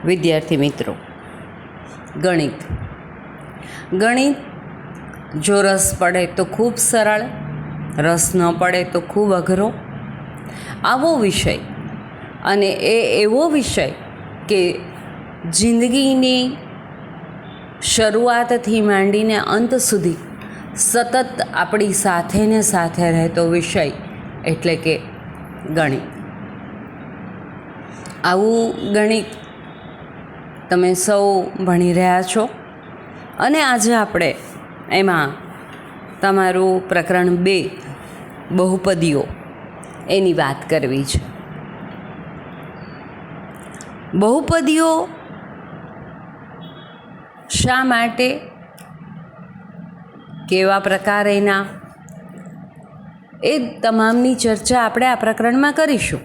વિદ્યાર્થી મિત્રો, ગણિત જો રસ પડે તો ખૂબ સરળ, રસ ન પડે તો ખૂબ અઘરો. આવો વિષય, અને એવો વિષય કે જિંદગીની શરૂઆતથી માંડીને અંત સુધી સતત આપણી સાથે ને સાથે રહેતો વિષય એટલે કે ગણિત. આવું ગણિત તમે સૌ ભણી રહ્યા છો, અને આજે આપણે એમાં તમારું પ્રકરણ 2 બહુપદીઓ એની વાત કરવી છે. બહુપદીઓ શા માટે, કેવા પ્રકાર એના, એ તમામની ચર્ચા આપણે આ પ્રકરણમાં કરીશું.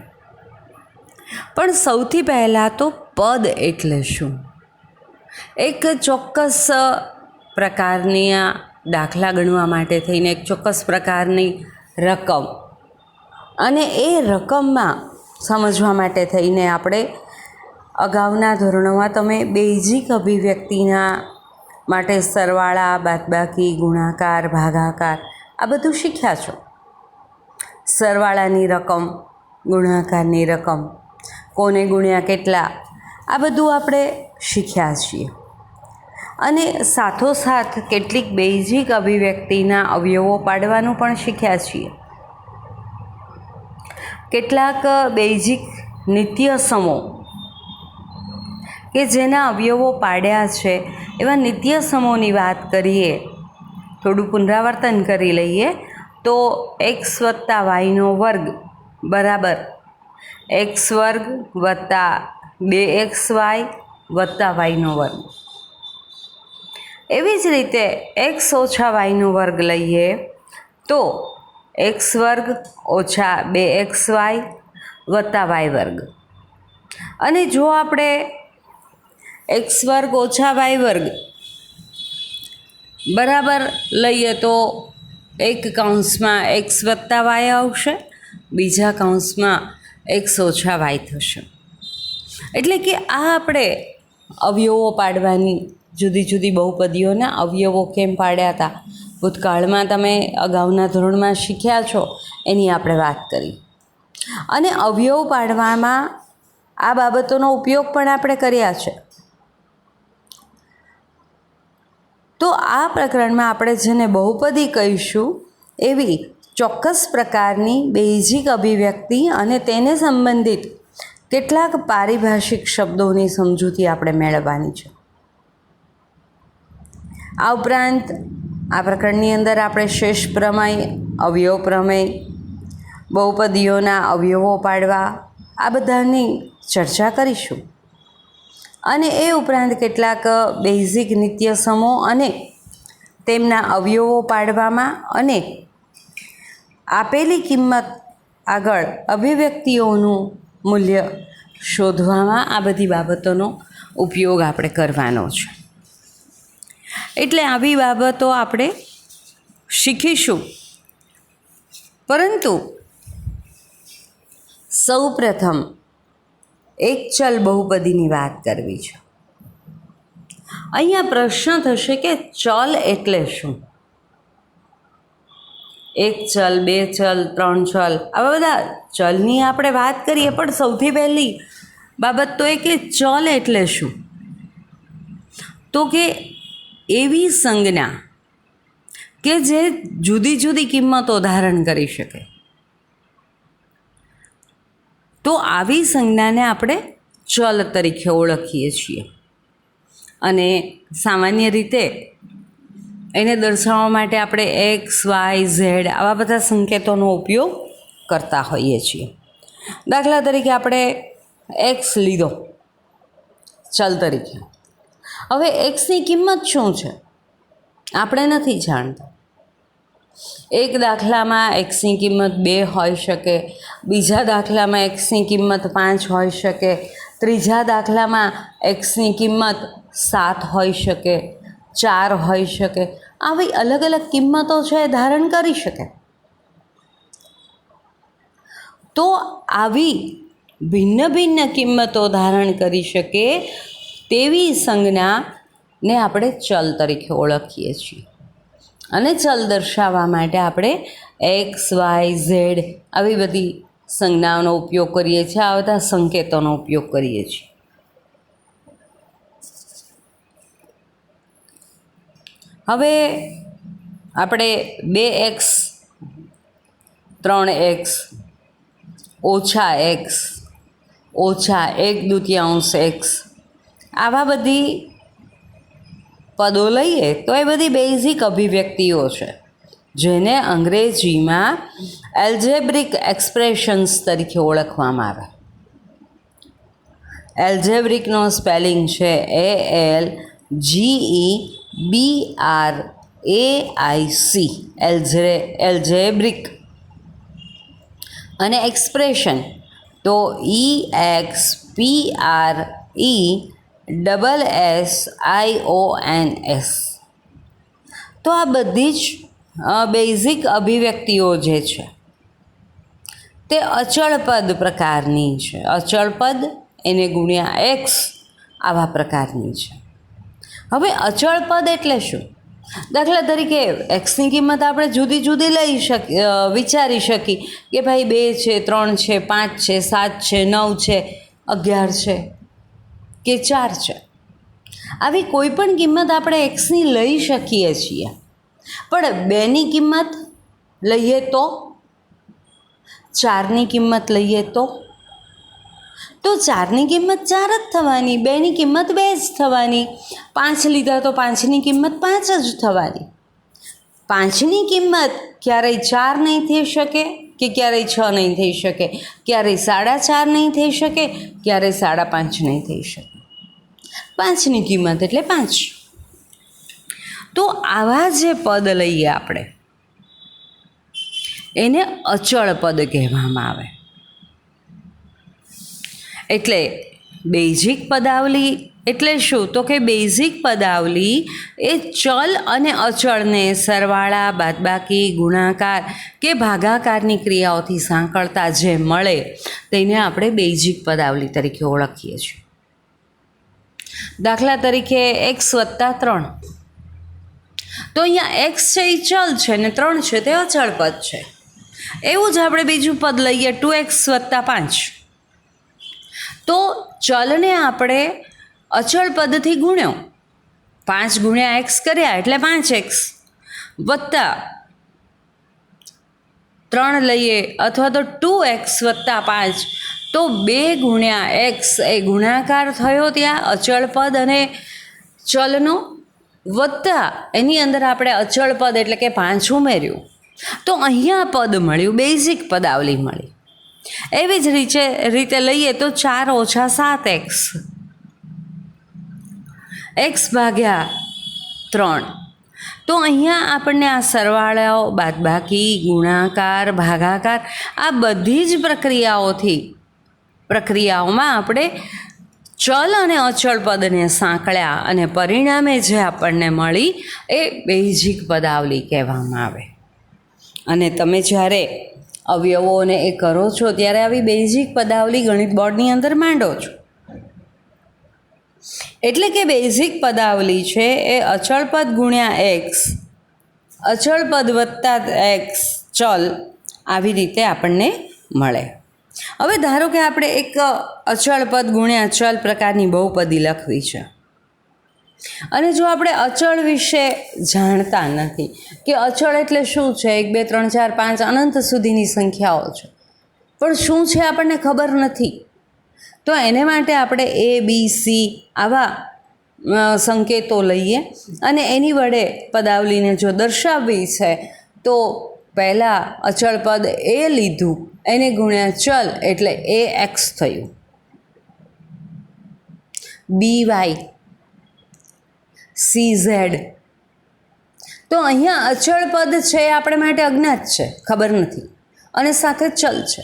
પણ સૌથી પહેલાં તો પદ એટલે શું? એક ચોક્કસ પ્રકારની દાખલા ગણવા માટે થઈને એક ચોક્કસ પ્રકારની રકમ, અને એ રકમમાં સમજવા માટે થઈને આપણે અગાઉના ધોરણોમાં તમે બેઝિક અભિવ્યક્તિના માટે સરવાળા, બાદબાકી, ગુણાકાર, ભાગાકાર આ બધું શીખ્યા છો. સરવાળાની રકમ, ગુણાકારની રકમ, કોને ગુણ્યા કેટલા, આ બધું આપણે શીખ્યા છીએ. અને સાથોસાથ કેટલીક બેઝિક અભિવ્યક્તિના અવયવો પાડવાનું પણ શીખ્યા છીએ. કેટલાક બેઝિક નિત્યસમો કે જેના અવયવો પાડ્યા છે, એવા નિત્યસમોની વાત કરીએ, થોડું પુનરાવર્તન કરી લઈએ તો x + y² બરાબર x² + 2xy + y². એવી જ રીતે x - y² લઈએ તો x² - 2xy + y². અને જો આપણે x² - y² બરાબર લઈએ તો એક કૌંસમાં x + y આવશે, બીજા કૌંસમાં x - y થશે. એટલે કે આ આપણે અવયવો પાડવાની, જુદી જુદી બહુપદીઓના અવયવો કેમ પાડ્યા હતા, ભૂતકાળમાં તમે અગાઉના ધોરણમાં શીખ્યા છો, એની આપણે વાત કરી. અને અવયવ પાડવામાં આ બાબતોનો ઉપયોગ પણ આપણે કર્યા છે. તો આ પ્રકરણમાં આપણે જેને બહુપદી કહીશું, એવી ચોક્કસ પ્રકારની બેઝિક અભિવ્યક્તિ અને તેને સંબંધિત કેટલાક પારિભાષિક શબ્દોની સમજૂતી આપણે મેળવવાની છે. આ ઉપરાંત આ પ્રકરણની અંદર આપણે શેષ પ્રમેય, અવયવ પ્રમેય, બહુપદીઓના અવયવો પાડવા, આ બધાની ચર્ચા કરીશું. અને એ ઉપરાંત કેટલાક બેઝિક નિત્યસમો અને તેમના અવયવો પાડવામાં અને આપેલી કિંમત આગળ અભિવ્યક્તિઓનું મૂલ્ય શોધવામાં આ બધી બાબતોનો ઉપયોગ આપણે કરવાનો છે. એટલે આવી બાબતો આપણે શીખીશું. પરંતુ સૌ પ્રથમ એક ચલ બહુપદીની વાત કરવી છે. અહીંયા પ્રશ્ન થશે કે ચલ એટલે શું? એક ચલ, બે ચલ, ત્રણ ચલ, આવા બધા ચલની આપણે વાત કરીએ, પણ સૌથી પહેલી બાબત તો એ કે ચલ એટલે શું? તો કે એવી સંજ્ઞા કે જે જુદી જુદી કિંમતો ધારણ કરી શકે. તો આવી સંજ્ઞાને આપણે ચલ તરીકે ઓળખીએ છીએ. અને સામાન્ય રીતે એને દર્શાવવા માટે આપણે x, y, z આવા બધા સંકેતોનો ઉપયોગ કરતા હોઈએ છીએ. દાખલા તરીકે આપણે x લીધો ચલ તરીકે. હવે એક્સની કિંમત શું છે આપણે નથી જાણતા. એક દાખલામાં એક્સની કિંમત 2 હોઈ શકે, બીજા દાખલામાં એક્સની કિંમત 5 હોઈ શકે, ત્રીજા દાખલામાં એક્સની કિંમત 7 હોઈ શકે, 4 હોઈ શકે. આવી અલગ અલગ કિંમતો છે એ ધારણ કરી શકે. તો આવી ભિન્ન ભિન્ન કિંમતો ધારણ કરી શકે તેવી સંજ્ઞાને આપણે ચલ તરીકે ઓળખીએ છીએ. અને ચલ દર્શાવવા માટે આપણે એક્સ, વાય, ઝેડ આવી બધી સંજ્ઞાઓનો ઉપયોગ કરીએ છીએ, આ બધા સંકેતોનો ઉપયોગ કરીએ છીએ. હવે આપણે 2x, 3x, -x, -1/2 x આવા બધી પદો લઈએ તો એ બધી બેઝિક અભિવ્યક્તિઓ છે, જેને અંગ્રેજીમાં એલ્જેબ્રિક એક્સપ્રેશન્સ તરીકે ઓળખવામાં આવે. એલ્જેબ્રિકનો સ્પેલિંગ છે ALGEBRAIC, એલ્જેબ્રિક. અને એક્સપ્રેશન તો EXPRESSIONS. તો આ બધી જ બેઝિક અભિવ્યક્તિઓ જે છે તે અચળ પદ પ્રકારની છે. અચળ પદ એને ગુણ્યા એક્સ આવા પ્રકારની છે. હવે અચળ પદ એટલે શું? દાખલા તરીકે એક્સની કિંમત આપણે જુદી જુદી વિચારી શકીએ કે ભાઈ 2 છે, 3 છે, 5 છે, 7 છે, 9 છે, 11 છે કે 4 છે. આવી કોઈ પણ કિંમત આપણે એક્સની લઈ શકીએ છીએ. પણ 2ની કિંમત લઈએ તો, 4ની કિંમત લઈએ તો 4ની કિંમત 4 જ થવાની, 2ની કિંમત 2 જ થવાની. 5 લીધા તો 5ની કિંમત 5 જ થવાની. 5ની કિંમત ક્યારેય 4 નહીં થઈ શકે કે ક્યારેય 6 નહીં થઈ શકે, ક્યારેય 4.5 નહીં થઈ શકે, ક્યારેય 5.5 નહીં થઈ શકે. 5ની કિંમત એટલે 5. તો આવા જે પદ લઈએ આપણે એને અચળ પદ કહેવામાં આવે. એટલે બેઝિક પદાવલી એટલે શું? તો કે બેઝિક પદાવલી એ ચલ અને અચળને સરવાળા, બાદબાકી, ગુણાકાર કે ભાગાકારની ક્રિયાઓથી સાંકળતા જે મળે તેને આપણે બેઝિક પદાવલી તરીકે ઓળખીએ છીએ. દાખલા તરીકે x + 3. તો અહીંયા x છે એ ચલ છે ને 3 છે તે અચળ પદ છે. એવું જ આપણે બીજું પદ લઈએ 2x + 5. તો ચલને આપણે અચળ પદથી ગુણ્યો, 5 ગુણ્યા x કર્યા એટલે 5x, વત્તા 3 લઈએ અથવા તો 2x + 5 તો 2 ગુણ્યા x એ ગુણાકાર થયો ત્યાં અચળ પદ અને ચલનો, વત્તા એની અંદર આપણે અચળ પદ એટલે કે 5 ઉમેર્યું તો અહીંયા પદ મળ્યું, બેઝિક પદાવલી મળી. એવી જ રીતે લઈએ તો 4 - 7x, x ભાગ્યા 3. તો અહીંયા આપણને આ સરવાળાઓ, બાદબાકી, ગુણાકાર, ભાગાકાર આ બધી જ પ્રક્રિયાઓમાં આપણે ચલ અને અચળ પદને સાંકળ્યા અને પરિણામે જે આપણને મળી એ બેઝિક પદાવલી કહેવામાં આવે. અને તમે જ્યારે અવયવોને એ કરો છો ત્યારે આવી બેઝિક પદાવલી ગણિત બોર્ડની અંદર માંડો છો. એટલે કે બેઝિક પદાવલી છે એ અચળ પદ ગુણ્યા એક્સ, અચળ પદ વત્તા એક્સ ચલ આવી રીતે આપણને મળે. હવે ધારો કે આપણે એક અચળ પદ ગુણ્યા ચલ પ્રકારની બહુપદી લખવી છે અને જો આપણે અચળ વિશે જાણતા નથી કે અચળ એટલે શું છે, 1 2 3 4 5 અનંત સુધીની સંખ્યાઓ છે પણ શું છે આપણને ખબર નથી, તો એને માટે આપણે ABC આવા સંકેતો લઈએ અને એની વડે પદાવલીને જો દર્શાવવી છે તો પહેલાં અચળ પદ એ લીધું, એને ગુણ્યા ચલ એટલે AX થયું, BY CZ. તો અહીંયા અચળ પદ છે એ આપણે માટે અજ્ઞાત છે, ખબર નથી, અને સાથે ચલ છે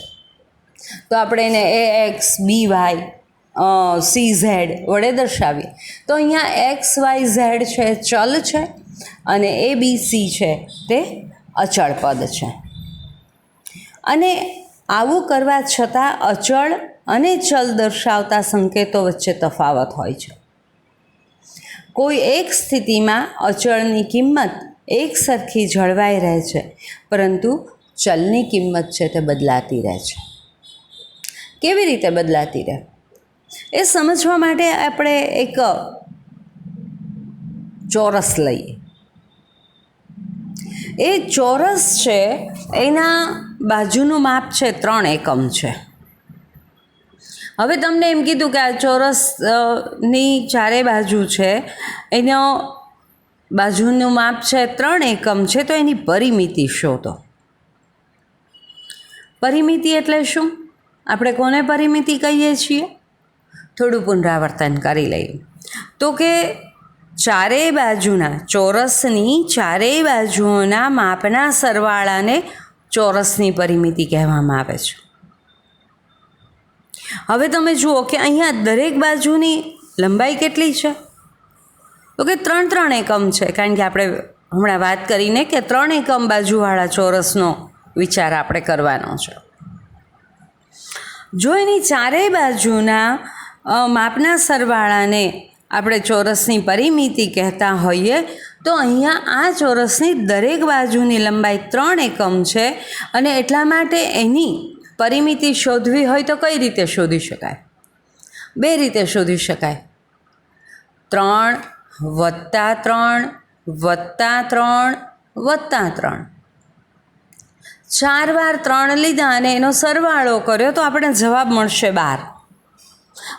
તો આપણે એને AX BY CZ વડે દર્શાવીએ. તો અહીંયા XYZ છે ચલ છે અને ABC છે તે અચળ પદ છે. અને આવું કરવા છતાં અચળ અને ચલ દર્શાવતા સંકેતો વચ્ચે તફાવત હોય છે. કોઈ એક સ્થિતિમાં અચળની કિંમત એક સરખી જળવાઈ રહે છે, પરંતુ ચલની કિંમત છે તે બદલાતી રહે છે. કેવી રીતે બદલાતી રહે એ સમજવા માટે આપણે એક ચોરસ લઈએ. એ ચોરસ છે એના બાજુનું માપ છે 3 એકમ છે. હવે તમને એમ કીધું કે આ ચોરસની ચારે બાજુ છે એનો બાજુનું માપ છે 3 એકમ છે, તો એની પરિમિતિ શોધો. પરિમિતિ એટલે શું? આપણે કોને પરિમિતિ કહીએ છીએ? થોડું પુનરાવર્તન કરી લઈએ. તો કે ચારેય બાજુના ચોરસની ચારેય બાજુઓના માપના સરવાળાને ચોરસની પરિમિતિ કહેવામાં આવે છે. હવે તમે જુઓ કે અહીંયા દરેક બાજુની લંબાઈ કેટલી છે? તો કે 3 એકમ છે, કારણ કે આપણે હમણાં વાત કરીને કે 3 એકમ બાજુવાળા ચોરસનો વિચાર આપણે કરવાનો છે. જો એની ચારેય બાજુના માપના સરવાળાને આપણે ચોરસની પરિમિતિ કહેતા હોઈએ, તો અહીંયા આ ચોરસની દરેક બાજુની લંબાઈ 3 એકમ છે, અને એટલા માટે એની પરિમિતિ શોધવી હોય તો કઈ રીતે શોધી શકાય? 2 રીતે શોધી શકાય. 3 વત્તા 3 વત્તા 3 વત્તા 3. 4 વાર 3 લીધા અને એનો સરવાળો કર્યો તો આપણે જવાબ મળશે 12.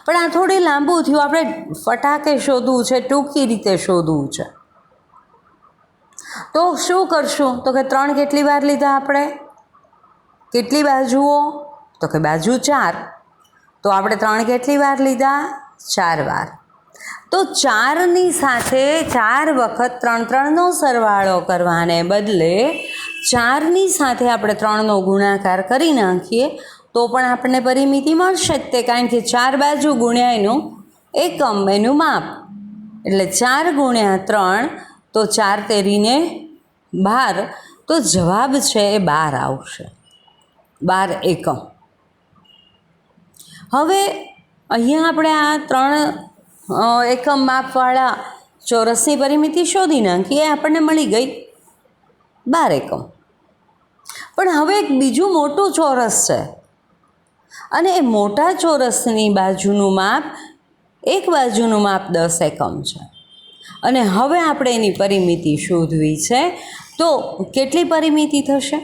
પણ આ થોડી લાંબુ થયું, આપણે ફટાકે શોધવું છે, ટૂંકી રીતે શોધવું છે. તો શું કરશું? તો કે 3 કેટલી વાર લીધા આપણે? કેટલી બાજુઓ? તો કે બાજુ 4. તો આપણે 3 કેટલી વાર લીધા? 4 વાર. તો 4ની સાથે 4 વખત 3નો સરવાળો કરવાને બદલે 4ની સાથે આપણે 3નો ગુણાકાર કરી નાખીએ તો પણ આપણને પરિમિતિ મળશે જ તે, કારણ કે 4 બાજુ ગુણ્યા એનું એકમ, એનું માપ, એટલે 4 ગુણ્યા 3, તો 4 તેરીને 12, તો જવાબ છે એ 12 આવશે. 12 એકમ. હવે અહીંયા આપણે આ 3 એકમ માપવાળા ચોરસની પરિમિતિ શોધી નાખી, એ આપણને મળી ગઈ 12 એકમ. પણ હવે એક બીજું મોટું ચોરસ છે, અને એ મોટા ચોરસની બાજુનું માપ, એક બાજુનું માપ 10 એકમ છે, અને હવે આપણે એની પરિમિતિ શોધવી છે. તો કેટલી પરિમિતિ થશે?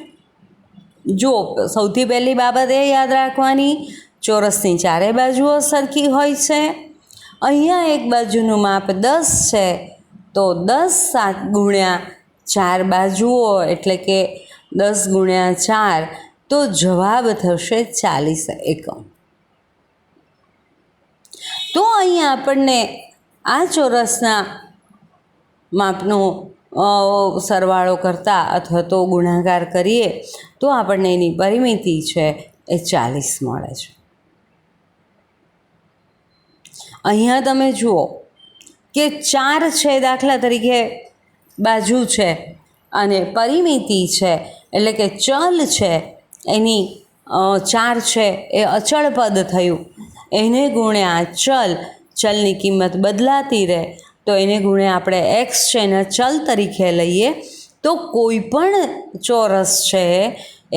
જો સૌથી પહેલી બાબત એ યાદ રાખવાની, ચોરસની ચારે બાજુઓ સરખી હોય છે. અહીંયા એક બાજુનું માપ 10 છે, તો 10 ગુણ્યા 4 બાજુઓ, એટલે કે 10 ગુણ્યા 4, તો જવાબ થશે 40 એકમ. તો અહીંયા આપણને આ ચોરસના માપનો સરવાળો કરતા અથવા તો ગુણાકાર કરીએ તો આપણને એની પરિમિતિ છે એ 40 મળે છે. અહીંયા તમે જુઓ કે 4 છે, દાખલા તરીકે બાજુ છે, અને પરિમિતિ છે એટલે કે ચલ છે એની 4 છે એ અચળ પદ થયું, એને ગુણ્યા ચલની કિંમત બદલાતી રહે, તો એને ગુણ્યા આપણે એક્સ છે એના ચલ તરીકે લઈએ, તો કોઈ પણ ચોરસ છે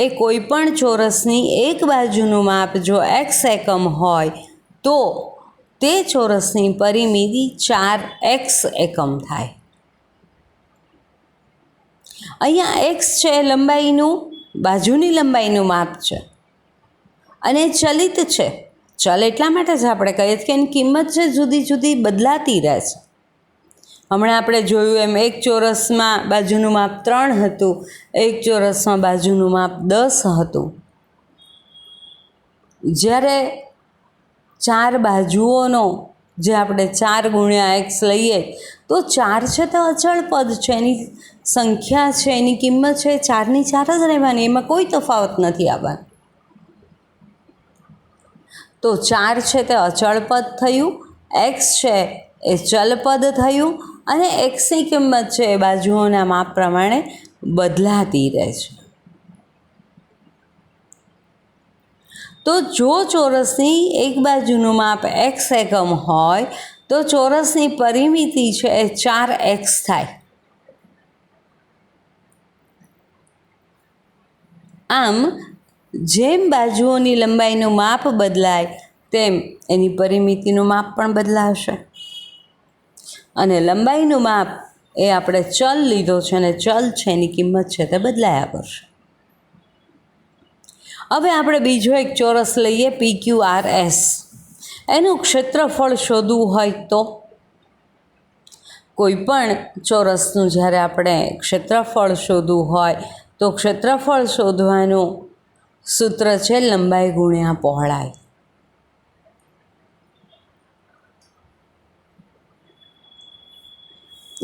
એ કોઈ પણ ચોરસની એક બાજુનું માપ જો એક્સ એકમ હોય તો તે ચોરસની પરિમિતિ 4x એકમ થાય. અહીંયા એક્સ છે લંબાઈનું, બાજુની લંબાઈનું માપ છે, અને ચલિત છે. ચલ એટલા માટે જ આપણે કહીએ કે એની કિંમત છે જુદી જુદી બદલાતી રહે છે. હમણાં આપણે જોયું એમ એક ચોરસમાં બાજુનું માપ 3 હતું, એક ચોરસમાં બાજુનું માપ 10 હતું. જ્યારે 4 બાજુઓનો જે આપણે 4 ગુણ્યા એક્સ લઈએ તો 4 છે તો અચળ પદ છે, એની સંખ્યા છે, એની કિંમત છે 4ની 4 જ રહેવાની, એમાં કોઈ તફાવત નથી આવવાનો. તો 4 છે તે અચળ પદ થયું, એક્સ છે એ ચલ પદ થયું, અને એક્સની કિંમત છે એ બાજુઓના માપ પ્રમાણે બદલાતી રહે છે. તો જો ચોરસની એક બાજુનું માપ x એકમ હોય તો ચોરસની પરિમિતિ છે એ 4x થાય. આમ જેમ બાજુઓની લંબાઈનું માપ બદલાય તેમ એની પરિમિતિનું માપ પણ બદલાશે. અને લંબાઈનું માપ એ આપણે ચલ લીધો છે અને ચલ છે એની કિંમત છે તે બદલાયા કરશે. હવે આપણે બીજો એક ચોરસ લઈએ PQRS. એનું ક્ષેત્રફળ શોધવું હોય તો કોઈ પણ ચોરસનું જ્યારે આપણે ક્ષેત્રફળ શોધવું હોય તો ક્ષેત્રફળ શોધવાનું સૂત્ર છે લંબાઈ ગુણ્યા પહોળાઈ.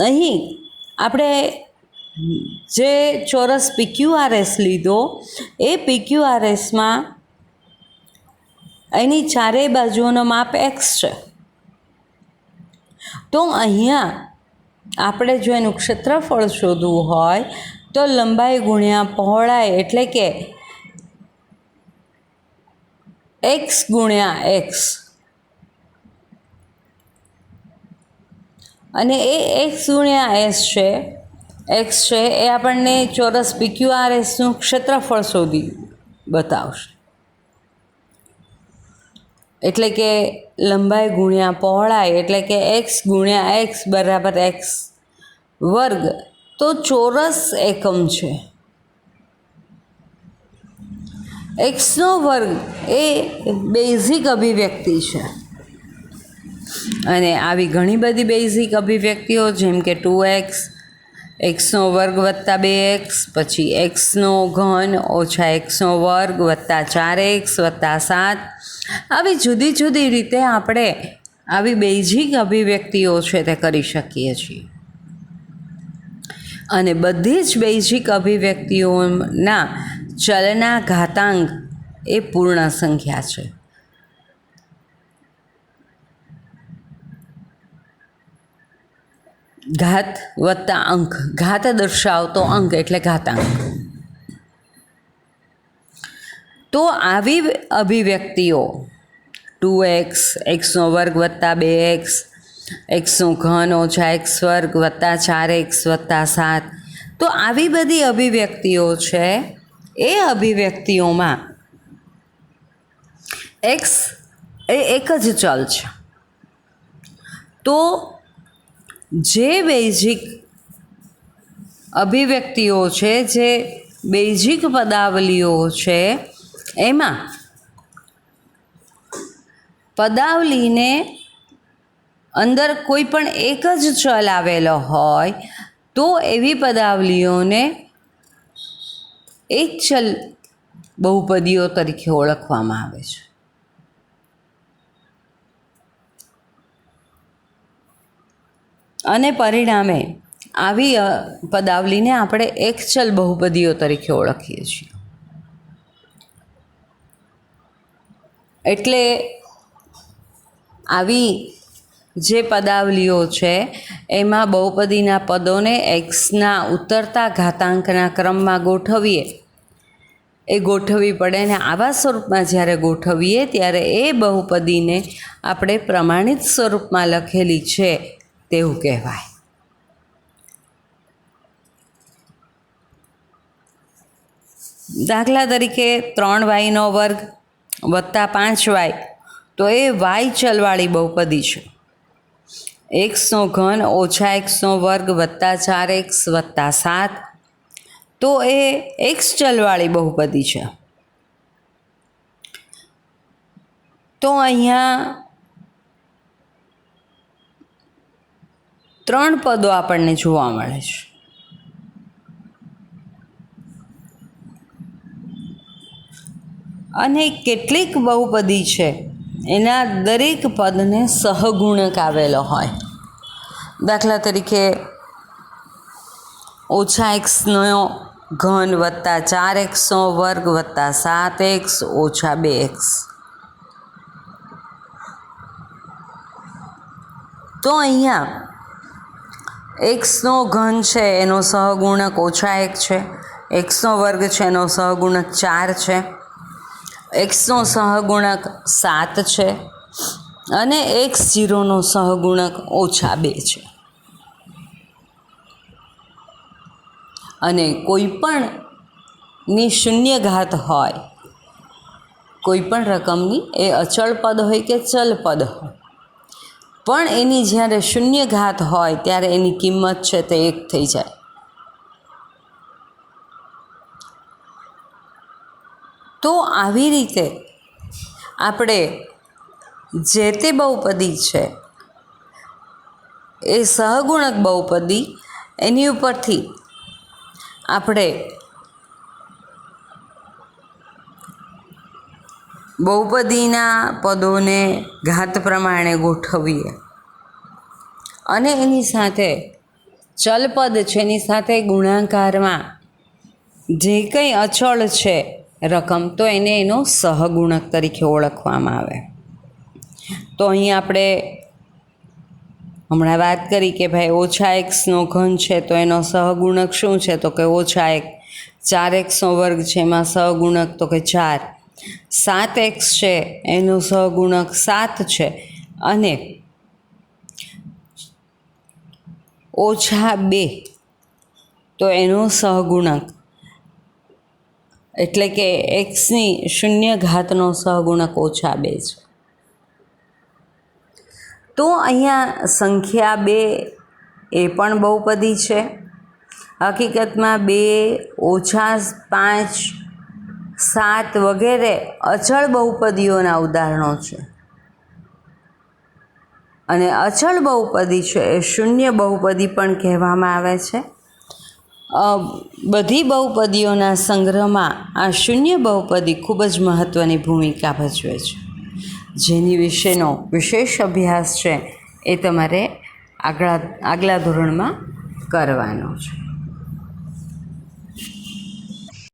અહીં આપણે જે ચોરસ PQRS લીધો એ PQRSમાં એની ચારેય બાજુઓનો માપ x છે. તો અહીંયા આપણે જો એનું ક્ષેત્રફળ શોધવું હોય તો લંબાઈ ગુણ્યા પહોળાઈ એટલે કે x ગુણ્યા x, અને એ x ગુણ્યા x છે એ આપણને ચોરસ PQRSનું ક્ષેત્રફળ શોધી બતાવશે. એટલે કે લંબાઈ ગુણ્યા પહોળાઈ એટલે કે x ગુણ્યા x બરાબર x વર્ગ. તો ચોરસ એકમ છે. એક્સનો વર્ગ એ બેઝિક અભિવ્યક્તિ છે અને આવી ઘણી બધી બેઝિક અભિવ્યક્તિઓ જેમ કે 2x, એક્સનો વર્ગ વત્તા 2x, પછી એક્સનો ઘન ઓછા એક્સનો વર્ગ વત્તા 4x વત્તા 7, આવી જુદી જુદી રીતે આપણે આવી બેઝિક અભિવ્યક્તિઓ છે તે કરી શકીએ છીએ. અને બધી જ બેઝિક અભિવ્યક્તિઓના ચલના ઘાતાંક એ પૂર્ણ સંખ્યા છે. ઘાત વત્તા અંક, ઘાત દર્શાવતો અંક એટલે ઘાતાંક. તો આવી અભિવ્યક્તિઓ 2x, એક્સનો વર્ગ વત્તા 2x, એક્સનો ઘન ઓછા એક્સ વર્ગ વત્તા 4x વત્તા 7, તો આવી બધી અભિવ્યક્તિઓ છે એ અભિવ્યક્તિઓમાં x એ એક જ ચલ છે. તો જે બેઝિક અભિવ્યક્તિઓ છે, જે બેઝિક પદાવલીઓ છે, એમાં પદાવલીને અંદર કોઈ પણ એક જ ચલ આવેલો હોય તો એવી પદાવલીઓને એક ચલ બહુપદીઓ તરીકે ઓળખવામાં આવે છે. અને પરિણામે આવી પદાવલીને આપણે એક ચલ બહુપદીઓ તરીકે ઓળખીએ છીએ. એટલે આવી જે પદાવલીઓ છે એમાં બહુપદીના પદોને એક્સના ઉતરતા ઘાતાંકના ક્રમમાં ગોઠવીએ એ ગોઠવવી પડે, અને આવા સ્વરૂપમાં જ્યારે ગોઠવીએ ત્યારે એ બહુપદીને આપણે પ્રમાણિત સ્વરૂપમાં લખેલી છે તેવું કહેવાય. દાખલા તરીકે 3y વર્ગ વત્તા 5y, તો એ y ચલવાળી બહુપદી છે. એક્સનો ઘન ઓછા એક્સનો વર્ગ વત્તા 4x વત્તા 7, તો એ એક્સ ચલવાળી બહુપદી છે. તો અહીંયા 3 પદો આપણને જોવા મળે છે. અને કેટલીક બહુપદી છે એના દરેક પદને સહગુણક આવેલો હોય. દાખલા તરીકે ઓછા એક્સનો ઘન વત્તા 4xનો વર્ગ વત્તા 7x ઓછા 2x. તો અહીંયા એક્સનો ઘન છે એનો સહગુણક ઓછા 1 છે, એક્સનો વર્ગ છે એનો સહગુણક 4 છે, એક્સનો સહગુણક 7 છે અને x0નો સહગુણક -2 છે. અને કોઈ પણની શૂન્ય ઘાત હોય, કોઈ પણ રકમની, એ અચળ પદ હોય કે ચલ પદ હોય, પણ એની જ્યારે શૂન્ય ઘાત હોય ત્યારે એની કિંમત છે તે 1 થઈ જાય. તો આવી રીતે આપણે જે તે બહુપદી છે એ સહગુણક બહુપદી, એની ઉપરથી આપણે બહુપદીના પદોને ઘાત પ્રમાણે ગોઠવીએ અને એની સાથે ચલપદ છે એની સાથે ગુણાકારમાં જે કંઈ અચળ છે રકમ, તો એને એનો સહગુણક તરીકે ઓળખવામાં આવે. તો અહીં આપણે હમણાં વાત કરી કે ભાઈ -x ઘન છે તો એનો સહગુણક શું છે, તો કે -1. 4x² છે એમાં સહગુણક તો કે 4. 7x છે એનો સહગુણક 7 છે અને -2 તો એનો સહગુણક, એટલે કે એક્સની શૂન્ય ઘાતનો સહગુણક -2 છે. તો અહીંયા સંખ્યા 2 એ પણ બહુપદી છે. હકીકતમાં 2, -5, 7 વગેરે અચળ બહુપદીઓના ઉદાહરણો છે. અને અચળ બહુપદી છે એ શૂન્ય બહુપદી પણ કહેવામાં આવે છે. બધી બહુપદીઓના સંગ્રહમાં આ શૂન્ય બહુપદી ખૂબ જ મહત્ત્વની ભૂમિકા ભજવે છે, જેની વિશેનો વિશેષ અભ્યાસ છે એ તમારે આગલા ધોરણમાં કરવાનો છે.